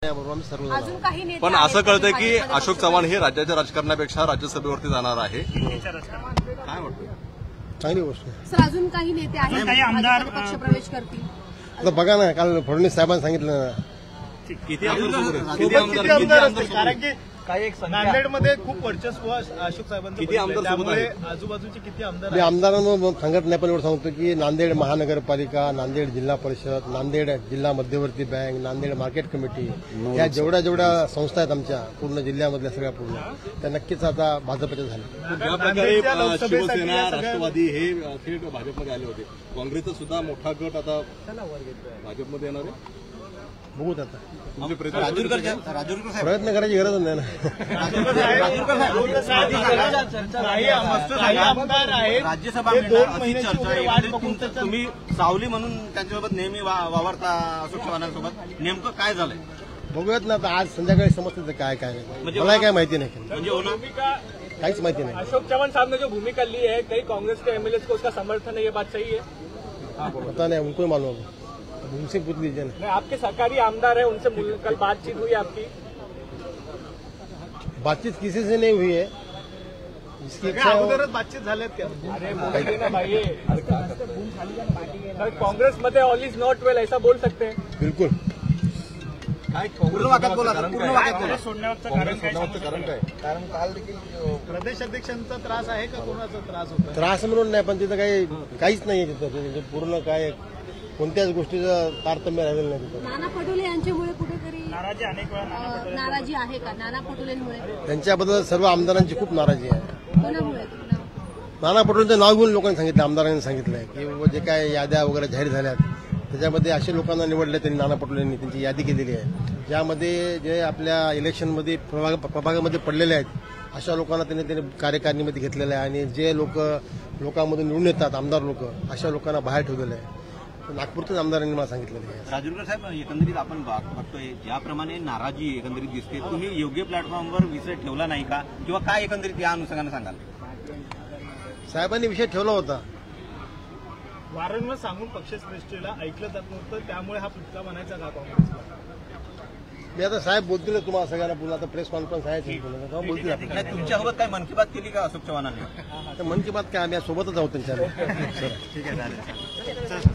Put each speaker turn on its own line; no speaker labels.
अजून काही नेते
पण असं कळतंय की अशोक चव्हाण हे राज्याच्या राजकारणापेक्षा राज्यसभेवरती जाणार आहे. काय वाटतं?
चांगली गोष्ट आहे.
सर अजून काही नेते आहेत
काही आमदार
पक्षप्रवेश करतील.
आता बघा ना, काल फडणवीस साहेबांनी सांगितलं ना,
किती आमदार
कारण की नांदेडमध्ये खूप वर्चस्व अशोक साहेबांचं
किती आमदार सोबत
त्यामुळे
आहेत?
आजूबाजूचे किती आमदार
मी आमदारांना सांगत नाही, पण एवढं सांगतो की नांदेड महानगरपालिका, नांदेड जिल्हा परिषद, नांदेड जिल्हा मध्यवर्ती बँक, नांदेड मार्केट कमिटी, या जेवढ्या संस्था आहेत आमच्या पूर्ण जिल्ह्यामधल्या सगळ्या पूर्ण, त्या नक्कीच आता भाजपच्या झाल्या.
ज्या प्रकारे शिवसेना राष्ट्रवादी हे थेट भाजपमध्ये आले होते, काँग्रेसचा सुद्धा मोठा गट आता भाजपमध्ये येणार आहे.
बघूत आता,
प्रयत्न
करायची गरज नाही ना.
आमदार आहेत
राज्यसभा तुम्ही सावली म्हणून त्यांच्यासोबत नेहमी वावरता अशोक चव्हाणांसोबत, नेमकं काय झालंय
बघूयात ना आता. आज संध्याकाळी समजतं काय काय नाही, मला काय माहिती नाही,
म्हणजे
काहीच माहिती नाही.
अशोक चव्हाण साहब ने जो भूमिका ली है, कई कांग्रेस के एमएलए को उसका समर्थन है, ये बात सही है?
पता नहीं, उनको ही मालूम है, उनसे पूछ लीजिए ना.
आपके सरकारी आमदार है, उनसे कल बातचीत हुई आपकी?
बातचीत किसी से नहीं हुई है. इसकी इच्छा
बातचीत झाल्यात क्या? अरे बोलिए ना भाई, कांग्रेसमध्ये ऑल इज नॉट वेल ऐसा बोल सकते हैं?
बिल्कुल.
पूर्ण वाक्यात बोला, पूर्ण वाक्यात बोला.
सोडण्याचं कारण काय? कारण काल देखील प्रदेश अध्यक्षांचा त्रास आहे का, कोणाचा त्रास होता?
त्रास म्हणून नाही, पण तिथं काहीच नाहीये तिथं. पूर्ण काय कोणत्याच गोष्टीचं तारतम्य राहिलेलं नाही तिथं.
नाना पटोले यांच्यामुळे कुठेतरी नाराजी आहे का? नाना पटोलेंमुळे
त्यांच्याबद्दल सर्व आमदारांची खूप नाराजी आहे.
कोणामुळे?
नाना पटोलेंचं नाव घेऊन लोकांनी सांगितलं, आमदारांनी सांगितलंय की जे काय याद्या वगैरे जाहीर झाल्यात त्याच्यामध्ये असे लोकांना निवडले त्यांनी, नाना पटोलेंनी त्यांची यादी केलेली आहे, ज्यामध्ये जे आपल्या इलेक्शनमध्ये प्रभागामध्ये पडलेले आहेत अशा लोकांना त्यांनी कार्यकारिणीमध्ये घेतलेलं आहे. आणि जे लोकांमधून निवडून येतात आमदार लोक, अशा लोकांना बाहेर ठेवलेलं आहे. नागपूरच्याच आमदारांनी मला सांगितलेलं आहे.
राजूरकर साहेब, एकंदरीत आपण बघतोय ज्याप्रमाणे नाराजी एकंदरीत दिसते, तुम्ही योग्य प्लॅटफॉर्मवर विषय ठेवला नाही का, किंवा काय एकंदरीत या अनुषंगाने सांगाल?
साहेबांनी विषय ठेवला होता.
वारंवार सांगून पक्षश्रेष्ठीला ऐकलं जात नव्हतं, त्यामुळे हा फुटका म्हणायचा का काँग्रेसला?
मी आता साहेब बोलतील तुम्हाला सगळ्यांना, पुन्हा आता प्रेस कॉन्फरन्स आहे, बोलतील.
तुमच्यासोबत काय मन की बात केली का अशोक चव्हाणांनी?
मन की बात काय, आम्ही सोबतच आहोत त्यांच्या.
ठीक आहे, चालेल.